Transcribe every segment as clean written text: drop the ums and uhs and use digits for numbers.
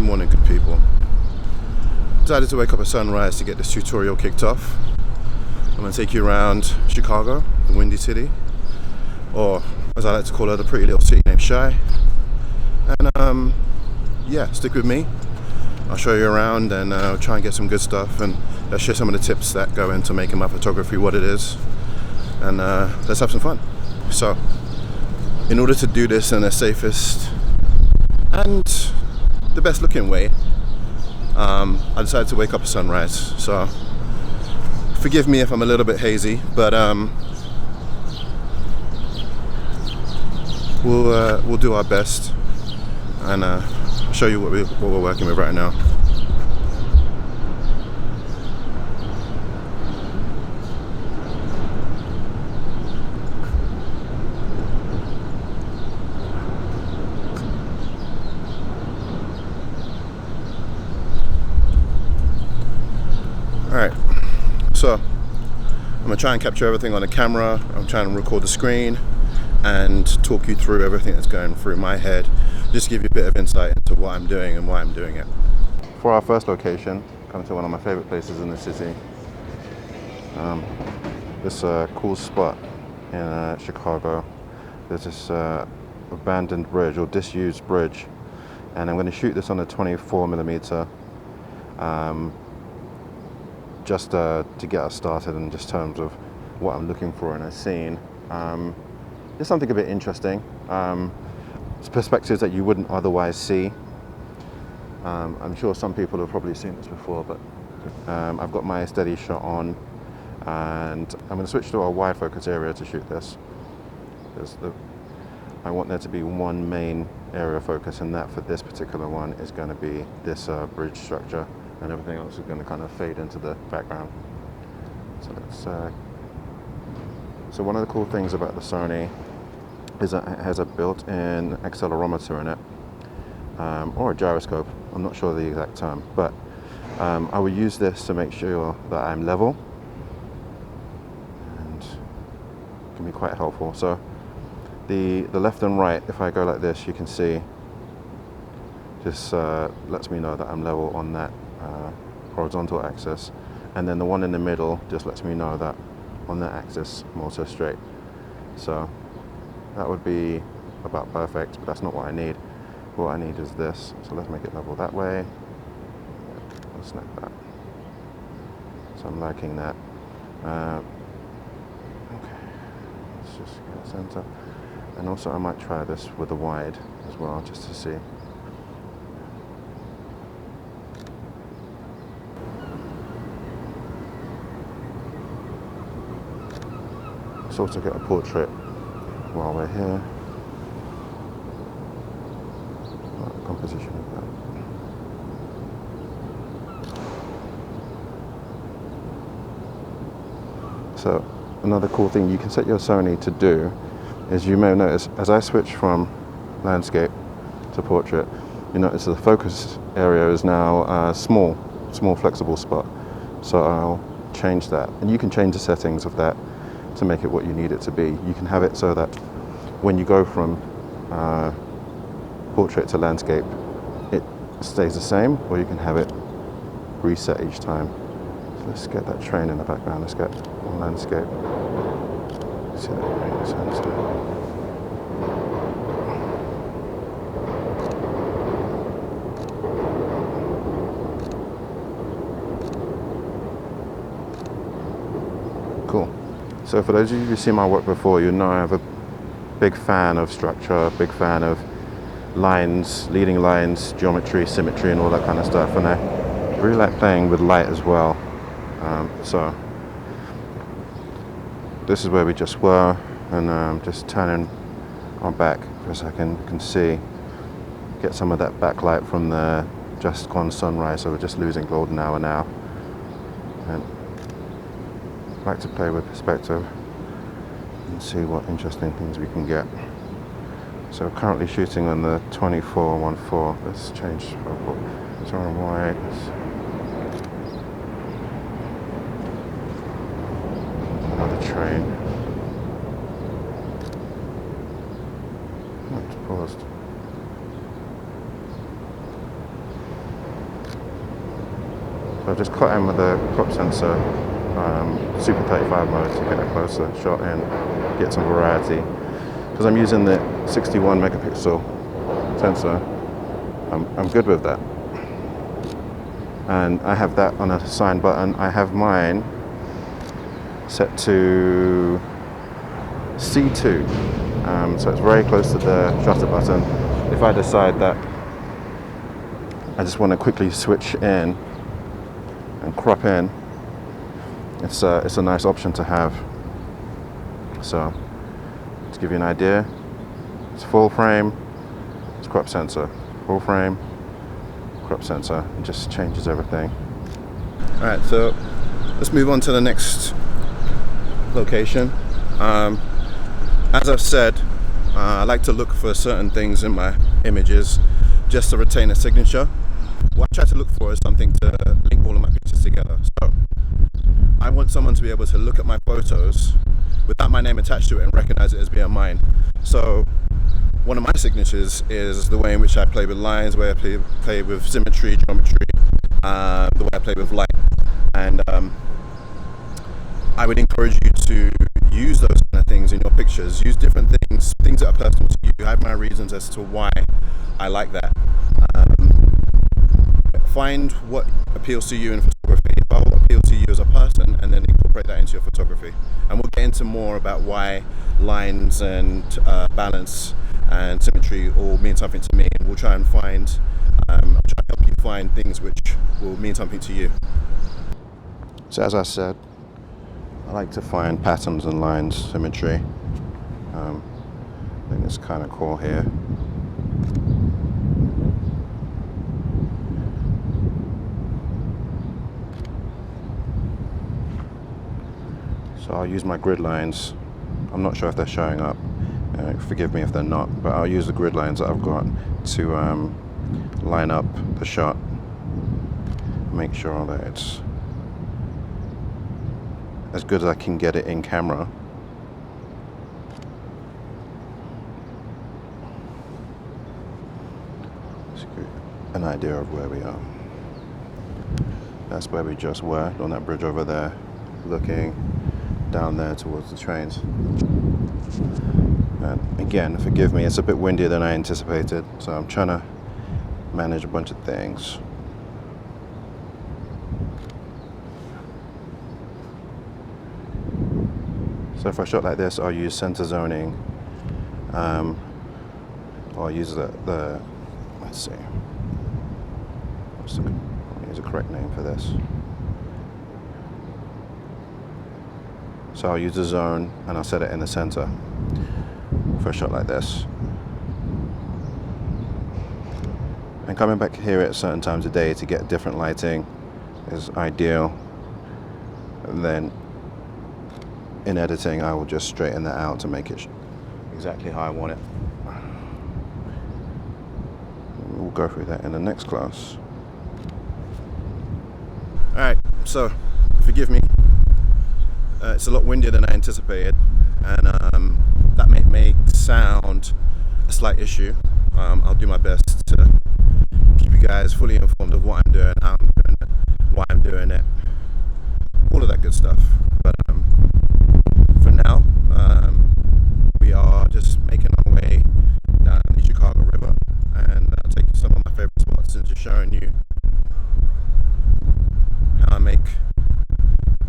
morning, good people. Decided to wake up at sunrise to get this tutorial kicked off. I'm going to take you around Chicago, the Windy City, or as I like to call her, the pretty little city named Shy. And yeah, stick with me. I'll show you around and try and get some good stuff, and let's share some of the tips that go into making my photography what it is. And let's have some fun. So, in order to do this in the safest and the best looking way, I decided to wake up at sunrise. So forgive me if I'm a little bit hazy, but we'll do our best and show you what we're working with right now. Alright, so I'm going to try and capture everything on the camera. I'm trying to record the screen and talk you through everything that's going through my head, just to give you a bit of insight into what I'm doing and why I'm doing it. For our first location, coming to one of my favorite places in the city, this cool spot in Chicago. There's this abandoned bridge or disused bridge, and I'm going to shoot this on a 24mm. Just to get us started in just terms of what I'm looking for in a scene. Just something a bit interesting. It's perspectives that you wouldn't otherwise see. I'm sure some people have probably seen this before, but I've got my steady shot on, and I'm going to switch to a wide focus area to shoot this. I want there to be one main area of focus, and that for this particular one is going to be this bridge structure, and everything else is going to kind of fade into the background. So one of the cool things about the Sony is that it has a built-in accelerometer in it, or a gyroscope. I'm not sure the exact term, but I will use this to make sure that I'm level, and it can be quite helpful. So the left and right, if I go like this, you can see, just lets me know that I'm level on that horizontal axis, and then the one in the middle just lets me know that on that axis I'm also straight. So that would be about perfect, but that's not what I need. What I need is this. So let's make it level that way. Let's snap that. So I'm liking that. Okay, let's just get center. And also I might try this with the wide as well, just to see. Let's also get a portrait while we're here. Composition of that. So another cool thing you can set your Sony to do is, you may notice as I switch from landscape to portrait, you notice the focus area is now a small flexible spot. So I'll change that, and you can change the settings of that to make it what you need it to be. You can have it so that when you go from portrait to landscape, it stays the same, or you can have it reset each time. So let's get that train in the background. Let's get landscape. See that makes sense. Cool. So for those of you who've seen my work before, you know I'm a big fan of structure, big fan of lines, leading lines, geometry, symmetry, and all that kind of stuff. And I really like playing with light as well. So this is where we just were, and just turning our back for a second, you can see, get some of that backlight from the just gone sunrise. So we're just losing golden hour now. And I like to play with perspective and see what interesting things we can get. So we're currently shooting on the 24-1.4. Let's change focal. It's on white. Another train. Oh, it's paused. just cut in with the crop sensor, Super 35 mode to get a closer shot and get some variety. Because I'm using the 61 megapixel sensor, I'm good with that. And I have that on a sign button. I have mine set to C2, so it's very close to the shutter button. If I decide that I just want to quickly switch in and crop in, it's a nice option to have. So to give you an idea, it's full frame, it's crop sensor, full frame, crop sensor. It just changes everything. All right, so let's move on to the next location. As I've said, I like to look for certain things in my images just to retain a signature. What I try to look for is something to link all of my pictures together. So I want someone to be able to look at my photos without my name attached to it and recognize it as being mine. So one of my signatures is the way in which I play with lines, the way I play with symmetry, geometry, the way I play with light. And I would encourage you to use those kind of things in your pictures. Use different things that are personal to you. I have my reasons as to why I like that. Find what appeals to you in photography, what appeals to you as a person, and then incorporate that into your photography. And we'll get into more about why lines and balance and symmetry all mean something to me. And we'll try and find, I'll try and help you find things which will mean something to you. So as I said, I like to find patterns and lines, symmetry. I think it's kind of cool here. So I'll use my grid lines. I'm not sure if they're showing up. Forgive me if they're not, but I'll use the grid lines that I've got to line up the shot. Make sure that it's as good as I can get it in camera. Let's get an idea of where we are. That's where we just were, on that bridge over there, looking down there towards the trains. And again, forgive me, it's a bit windier than I anticipated, so I'm trying to manage a bunch of things. So for a shot like this, I'll use center zoning, or I'll use the let's see, I'll use a correct name for this. So I'll use the zone and I'll set it in the center for a shot like this. And coming back here at certain times of day to get different lighting is ideal. And then in editing, I will just straighten that out to make it exactly how I want it. We'll go through that in the next class. All right, so forgive me. It's a lot windier than I anticipated, and that may sound a slight issue. I'll do my best to keep you guys fully informed of what I'm doing, how I'm doing it, why I'm doing it, all of that good stuff. But for now, we are just making our way down the Chicago River, and I'll take you to some of my favorite spots and just showing you how I make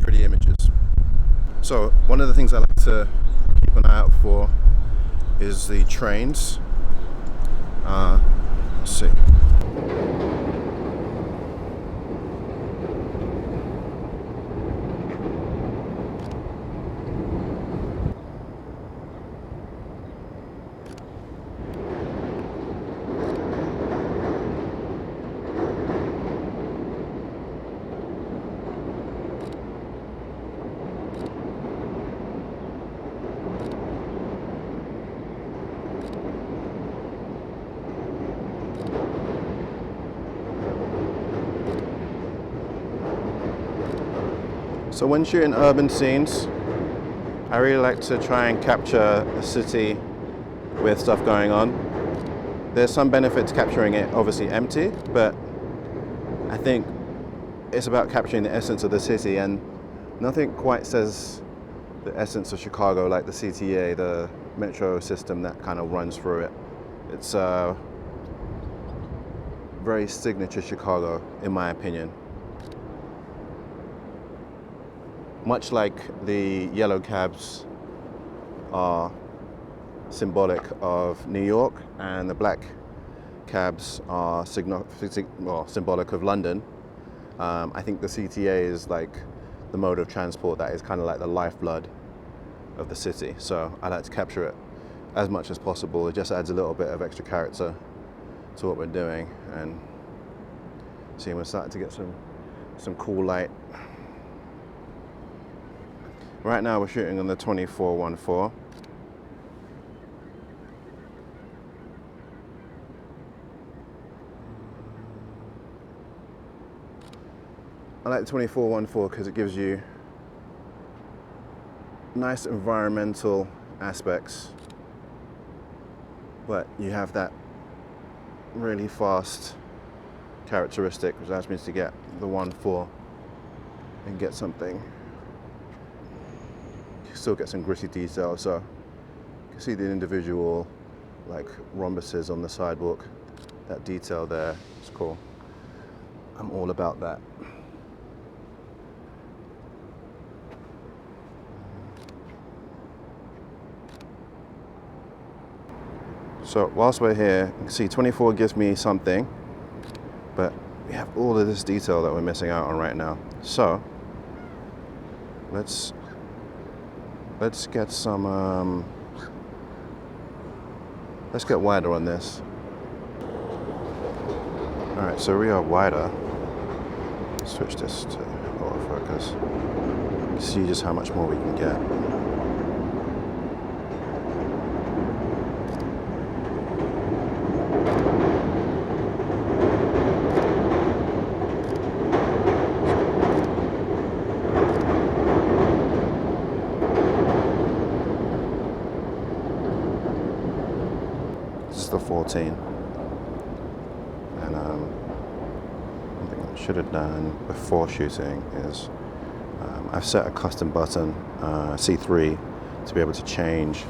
pretty images. So one of the things I like to keep an eye out for is the trains. Let's see. So when shooting urban scenes, I really like to try and capture a city with stuff going on. There's some benefit to capturing it obviously empty, but I think it's about capturing the essence of the city, and nothing quite says the essence of Chicago like the CTA, the metro system that kind of runs through it. It's very signature Chicago, in my opinion. Much like the yellow cabs are symbolic of New York and the black cabs are symbolic of London, I think the CTA is like the mode of transport that is kind of like the lifeblood of the city. So I like to capture it as much as possible. It just adds a little bit of extra character to what we're doing. And see, we're starting to get some cool light. Right now we're shooting on the 24-1.4. I like the 24-1.4 because it gives you nice environmental aspects, but you have that really fast characteristic, which allows me to get the 1.4 and get something. You still get some gritty detail, so you can see the individual like rhombuses on the sidewalk. That detail there is cool. I'm all about that. So whilst we're here, you can see 24 gives me something, but we have all of this detail that we're missing out on right now. So let's get some let's get wider on this. All right, so we are wider. Switch this to autofocus. See just how much more we can get. The 14, and one thing I should have done before shooting is I've set a custom button, C3, to be able to change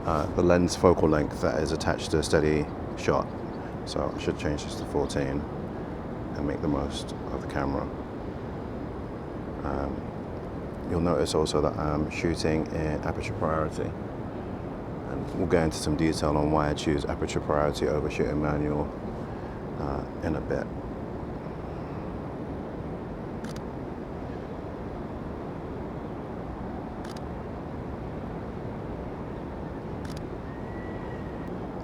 the lens focal length that is attached to a steady shot. So I should change this to 14 and make the most of the camera. You'll notice also that I'm shooting in aperture priority. We'll go into some detail on why I choose aperture priority over shooting manual in a bit.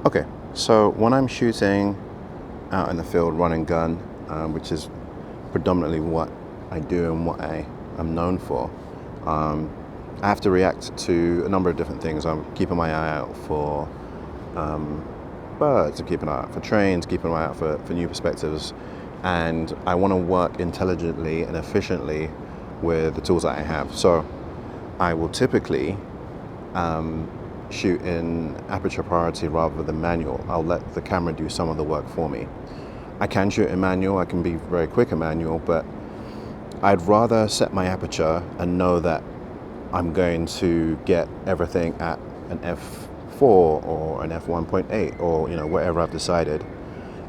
Okay, so when I'm shooting out in the field, run and gun, which is predominantly what I do and what I am known for, I have to react to a number of different things. I'm keeping my eye out for birds, I'm keeping an eye out for trains, keeping an eye out for new perspectives, and I want to work intelligently and efficiently with the tools that I have. So I will typically shoot in aperture priority rather than manual. I'll let the camera do some of the work for me. I can shoot in manual, I can be very quick in manual, but I'd rather set my aperture and know that I'm going to get everything at an f4 or an f1.8 or whatever I've decided,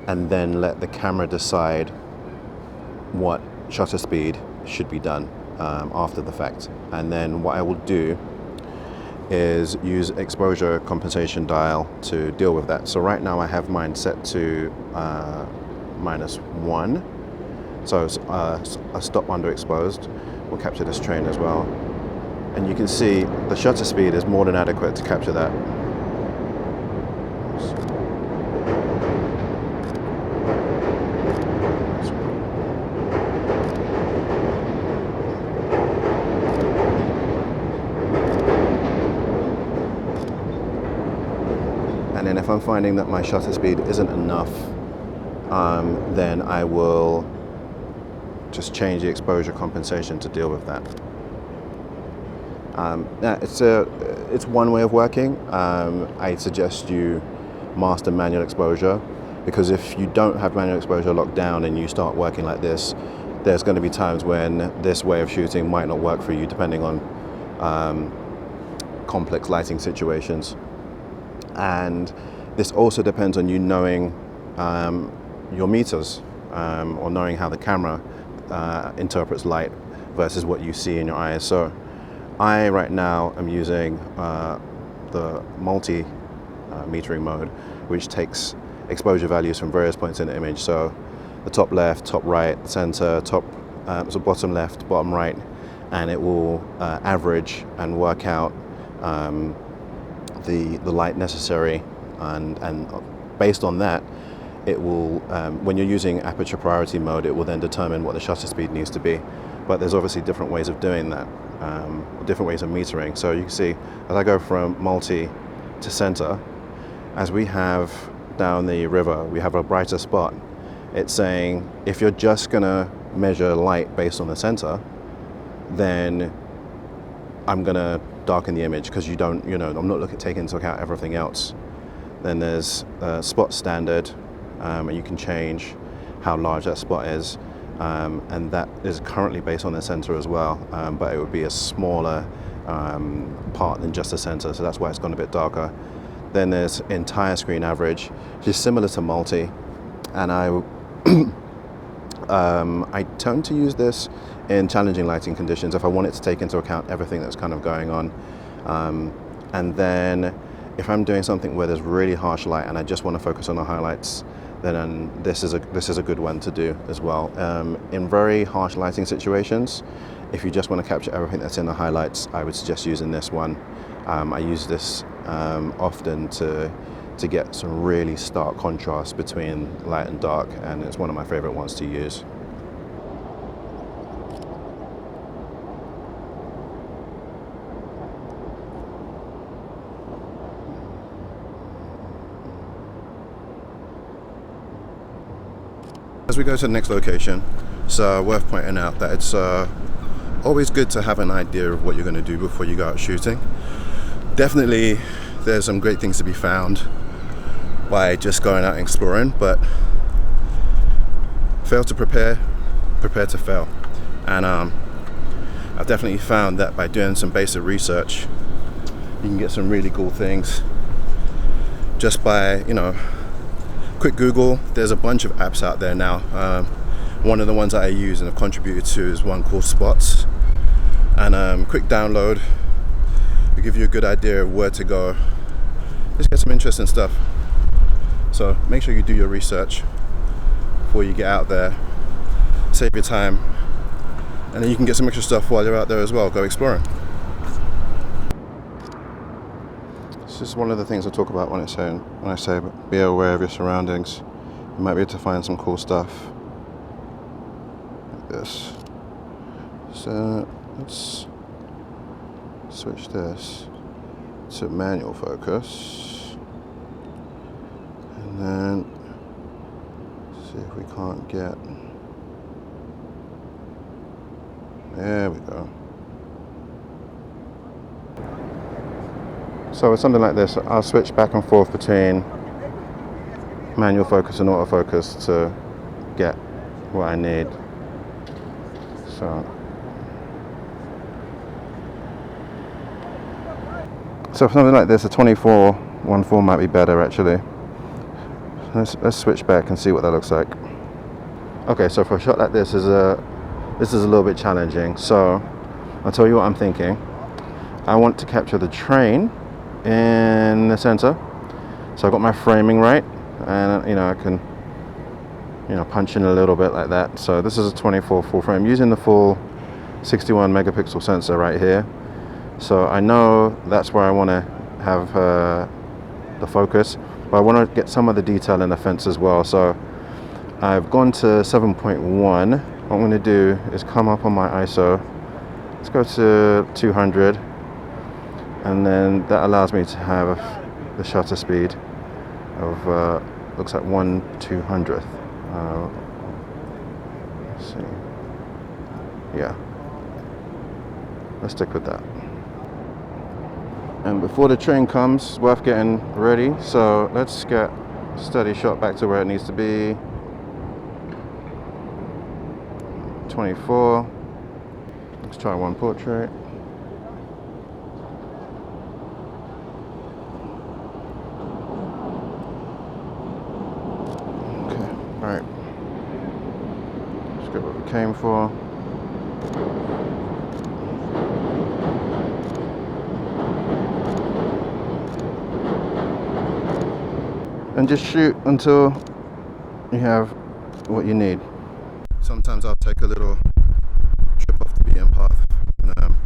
and then let the camera decide what shutter speed should be done after the fact. And then what I will do is use exposure compensation dial to deal with that. So right now I have mine set to -1, so a stop underexposed. We'll capture this train as well. And you can see the shutter speed is more than adequate to capture that. And then if I'm finding that my shutter speed isn't enough, then I will just change the exposure compensation to deal with that. It's one way of working. I suggest you master manual exposure, because if you don't have manual exposure locked down and you start working like this, there's going to be times when this way of shooting might not work for you, depending on complex lighting situations. And this also depends on you knowing your meters, or knowing how the camera interprets light versus what you see in your eyes. So I right now am using the multi metering mode, which takes exposure values from various points in the image. So the top left, top right, center, top, so bottom left, bottom right, and it will average and work out the light necessary, and based on that, it will, when you're using aperture priority mode, it will then determine what the shutter speed needs to be. But there's obviously different ways of doing that, different ways of metering. So you can see, as I go from multi to center, as we have down the river, we have a brighter spot. It's saying, if you're just gonna measure light based on the center, then I'm gonna darken the image, because I'm not taking into account everything else. Then there's spot standard, and you can change how large that spot is, and that is currently based on the center as well, but it would be a smaller part than just the center, so that's why it's gone a bit darker. Then there's entire screen average, which is similar to multi, and I tend to use this in challenging lighting conditions if I want it to take into account everything that's kind of going on. And then if I'm doing something where there's really harsh light and I just want to focus on the highlights, then this is a good one to do as well. In very harsh lighting situations, if you just want to capture everything that's in the highlights, I would suggest using this one. I use this often to get some really stark contrast between light and dark, and it's one of my favorite ones to use. As we go to the next location, it's worth pointing out that it's always good to have an idea of what you're going to do before you go out shooting. Definitely there's some great things to be found by just going out and exploring, but fail to prepare to fail. And I've definitely found that by doing some basic research, you can get some really cool things just by, quick Google. There's a bunch of apps out there now. One of the ones that I use and have contributed to is one called Spots, and quick download will give you a good idea of where to go. Just get some interesting stuff. So make sure you do your research before you get out there, save your time, and then you can get some extra stuff while you're out there as well. Go exploring. This is one of the things I talk about when I say be aware of your surroundings. You might be able to find some cool stuff like this. So let's switch this to manual focus, and then see if we can't get, there we go. So with something like this, I'll switch back and forth between manual focus and autofocus to get what I need. So for something like this, a 24-1.4 might be better actually. Let's switch back and see what that looks like. Okay, so for a shot like this, this is a little bit challenging. So I'll tell you what I'm thinking. I want to capture the train in the center, so I've got my framing right, and I can punch in a little bit like that. So this is a 24 full frame using the full 61 megapixel sensor right here, so I know that's where I want to have the focus, but I want to get some of the detail in the fence as well. So I've gone to 7.1. What I'm going to do is come up on my ISO. Let's go to 200. And then that allows me to have the shutter speed of looks like 1/200th. Let's see. Yeah, let's stick with that. And before the train comes, it's worth getting ready. So let's get steady shot back to where it needs to be. 24. Let's try one portrait. Okay, alright. Let's get what we came for. And just shoot until you have what you need. Sometimes I'll take a little trip off the beaten path and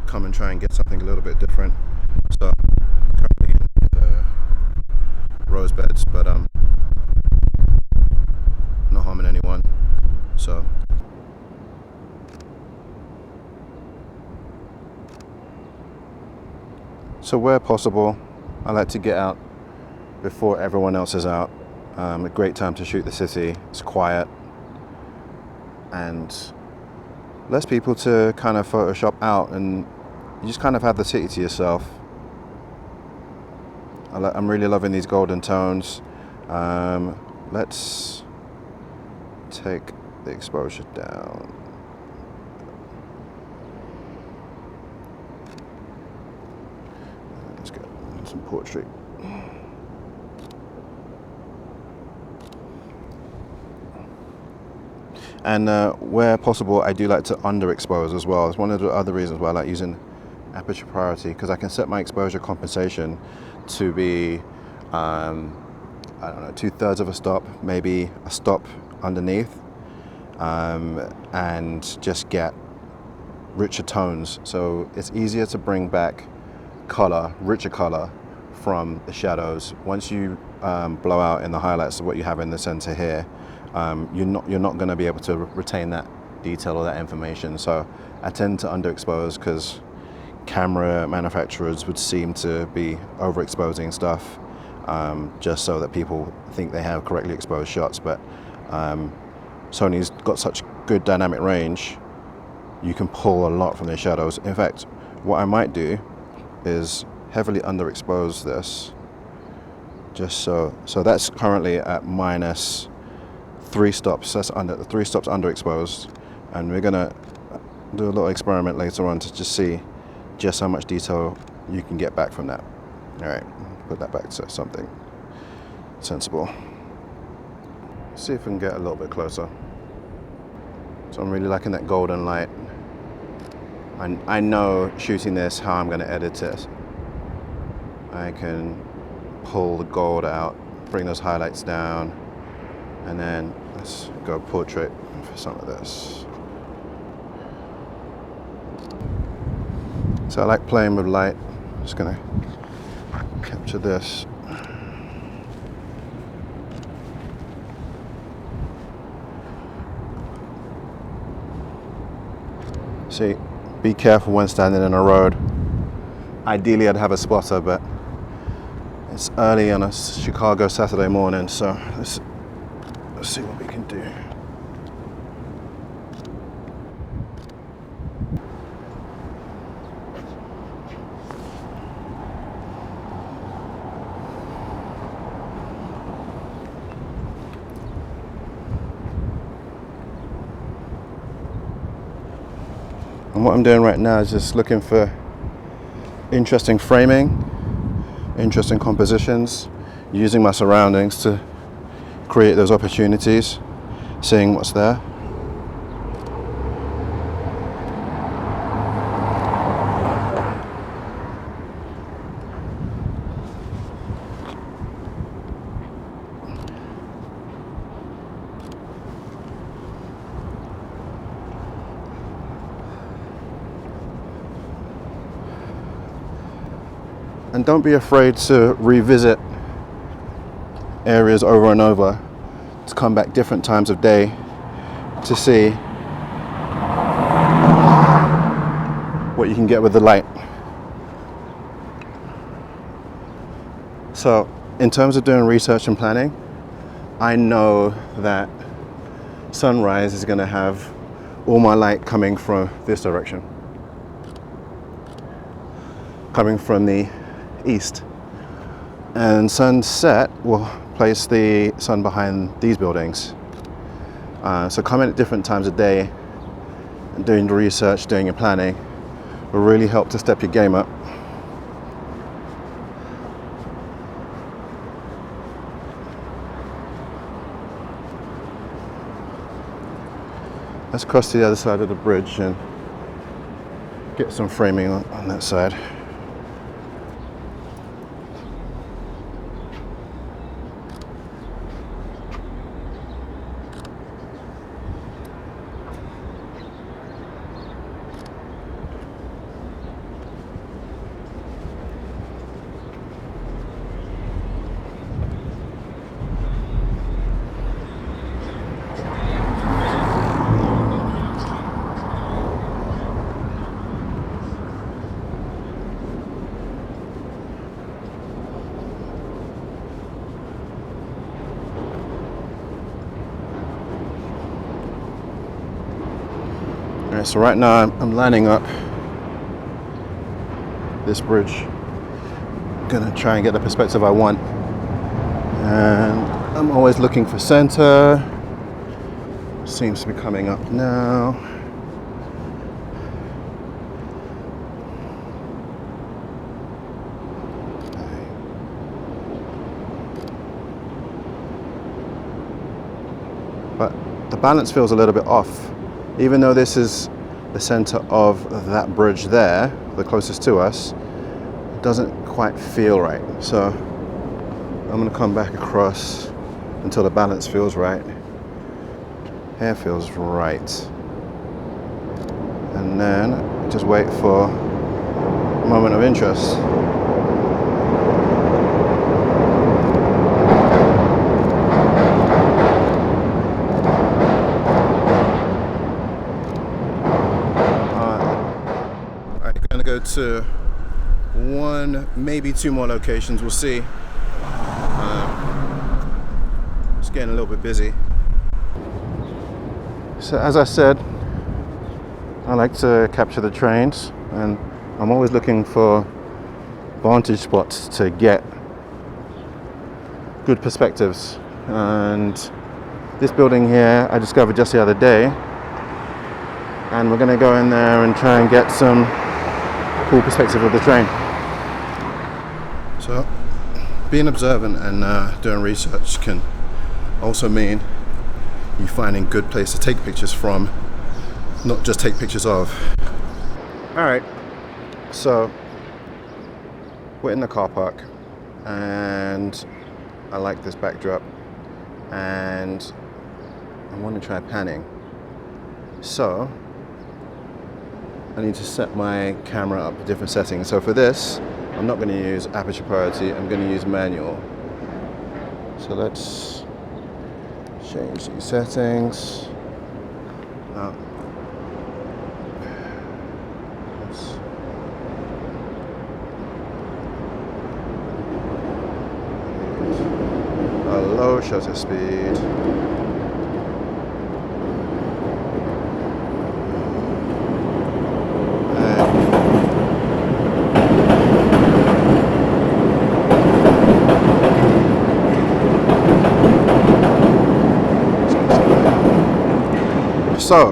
come and try and get something a little bit different. So currently in the rose beds, but not harming anyone. So where possible, I like to get out before everyone else is out. A great time to shoot the city. It's quiet and less people to kind of Photoshop out, and you just kind of have the city to yourself. I'm really loving these golden tones. Let's take the exposure down. Let's get some portrait. And where possible, I do like to underexpose as well. It's one of the other reasons why I like using aperture priority, because I can set my exposure compensation to be, I don't know, 2/3 of a stop, maybe a stop underneath, and just get richer tones. So it's easier to bring back color, richer color from the shadows. Once you blow out in the highlights of what you have in the center here, you're not going to be able to retain that detail or that information. So I tend to underexpose because camera manufacturers would seem to be overexposing stuff just so that people think they have correctly exposed shots. But Sony's got such good dynamic range, you can pull a lot from the shadows. In fact, what I might do is heavily underexpose this, just so that's currently at -3 stops. That's under 3 stops underexposed, and we're gonna do a little experiment later on to just see just how much detail you can get back from that. All right, put that back to something sensible. See if we can get a little bit closer. So I'm really liking that golden light. I know shooting this how I'm going to edit it. I can pull the gold out, bring those highlights down, and then let's go portrait for some of this. So I like playing with light. I'm just going to capture this. See, be careful when standing in a road. Ideally I'd have a spotter, but it's early on a Chicago Saturday morning, so let's see what we can do. And what I'm doing right now is just looking for interesting framing, interesting compositions, using my surroundings to create those opportunities, seeing what's there. And don't be afraid to revisit areas over and over, to come back different times of day to see what you can get with the light. So in terms of doing research and planning, I know that sunrise is going to have all my light coming from this direction, coming from the east, and sunset will place the sun behind these buildings. So coming at different times of day doing the research, doing your planning will really help to step your game up. Let's cross to the other side of the bridge and get some framing on that side. Alright, so right now I'm lining up this bridge. I'm gonna try and get the perspective I want. And I'm always looking for center. Seems to be coming up now. But the balance feels a little bit off. Even though this is the center of that bridge there, the closest to us, it doesn't quite feel right. So I'm gonna come back across until the balance feels right. Here feels right. And then just wait for a moment of interest. To one, maybe two more locations, we'll see. It's getting a little bit busy. So as I said, I like to capture the trains, and I'm always looking for vantage spots to get good perspectives. And this building here I discovered just the other day, and we're going to go in there and try and get some cool perspective of the train. So being observant and doing research can also mean you finding good place to take pictures from, not just take pictures of. Alright, so we're in the car park and I like this backdrop and I want to try panning. So I need to set my camera up to different settings. So for this, I'm not going to use aperture priority, I'm going to use manual. So let's change these settings. A low shutter speed. So,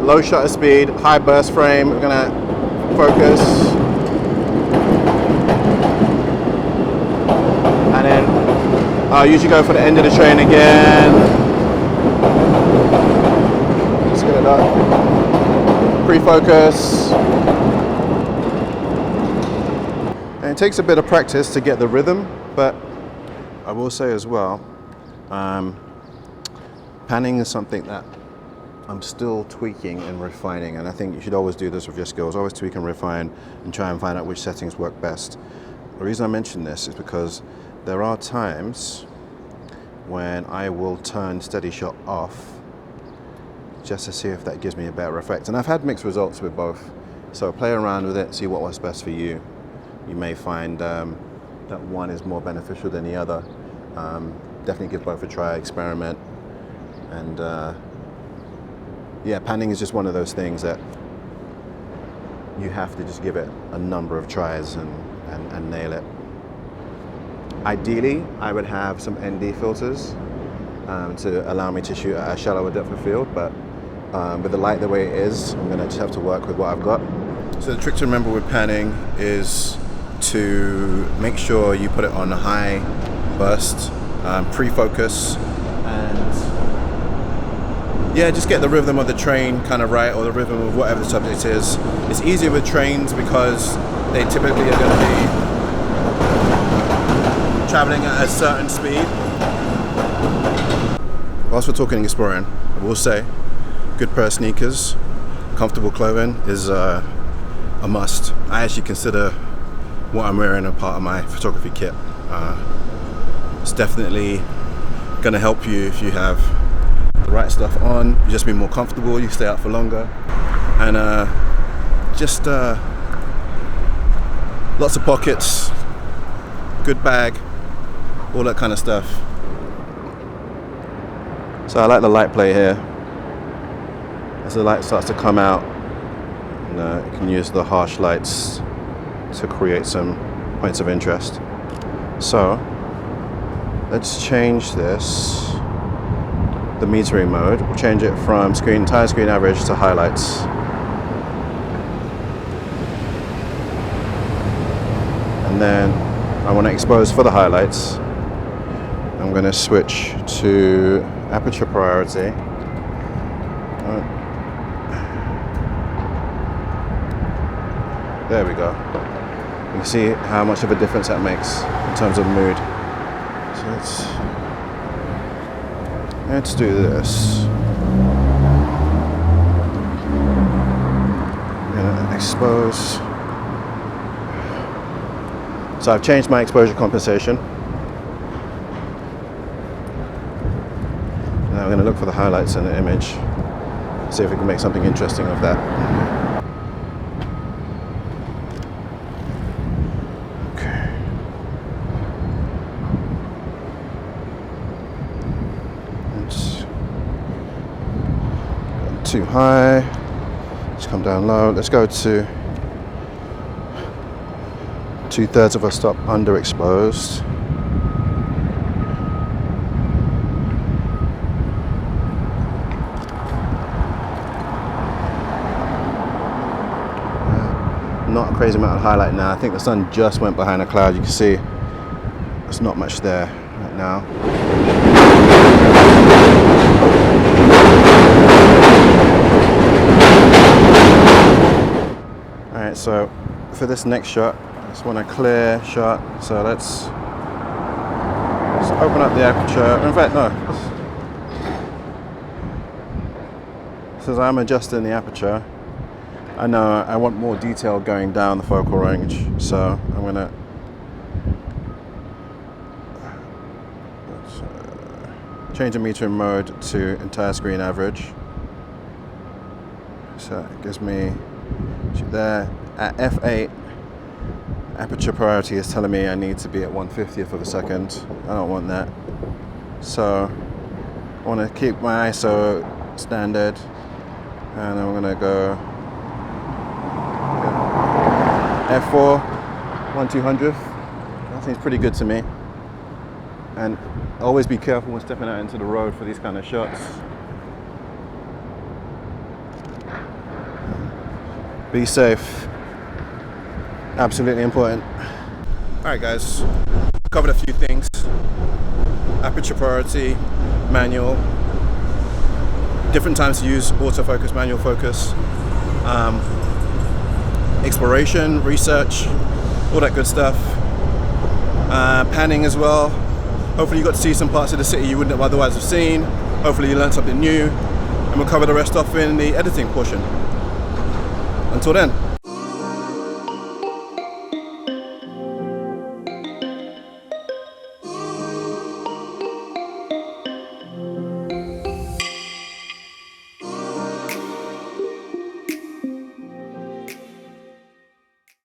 low shutter speed, high burst frame, we're gonna focus. And then I'll usually go for the end of the train again. Let's get it done. Pre-focus. And it takes a bit of practice to get the rhythm, but I will say as well, panning is something that I'm still tweaking and refining, and I think you should always do this with your skills. Always tweak and refine and try and find out which settings work best. The reason I mention this is because there are times when I will turn steady shot off just to see if that gives me a better effect. And I've had mixed results with both. So play around with it, see what works best for you. You may find that one is more beneficial than the other. Definitely give both a try, experiment. And yeah, panning is just one of those things that you have to just give it a number of tries and nail it. Ideally, I would have some ND filters to allow me to shoot at a shallower depth of field, but with the light the way it is, I'm gonna just have to work with what I've got. So the trick to remember with panning is to make sure you put it on high burst, pre-focus, and yeah, just get the rhythm of the train kind of right, or the rhythm of whatever the subject is. It's easier with trains because they typically are going to be traveling at a certain speed. Whilst we're talking exploring, I will say good pair of sneakers, comfortable clothing is a must. I actually consider what I'm wearing a part of my photography kit. It's definitely going to help you if you have the right stuff on. You just be more comfortable, you stay out for longer, and just lots of pockets, good bag, all that kind of stuff. So I like the light play here. As the light starts to come out, you can use the harsh lights to create some points of interest. So let's change this, the metering mode. We'll change it from entire screen average to highlights. And then I want to expose for the highlights. I'm going to switch to aperture priority. There we go. You can see how much of a difference that makes in terms of mood. So let's do this. I'm gonna expose. So I've changed my exposure compensation. Now I'm going to look for the highlights in the image, see if we can make something interesting of that. Okay. It's too high. Let's come down low. Let's go to 2/3 of a stop underexposed. Not a crazy amount of highlight now. I think the sun just went behind a cloud. You can see there's not much there right now. Alright, so for this next shot, I just want a clear shot. So let's open up the aperture. In fact, no. So as I'm adjusting the aperture, I know I want more detail going down the focal range, so I'm going to change the metering mode to entire screen average. So it gives me there at f8. Aperture priority is telling me I need to be at 1/50th of a second. I don't want that. So I want to keep my ISO standard, and I'm going to go F4, 1/200th. That seems pretty good to me. And always be careful when stepping out into the road for these kind of shots. Be safe. Absolutely important. Alright guys, covered a few things. Aperture priority, manual. Different times to use autofocus, manual focus. Exploration, research, all that good stuff. Panning as well. Hopefully you got to see some parts of the city you wouldn't have otherwise have seen. Hopefully you learned something new. And we'll cover the rest off in the editing portion. Until then.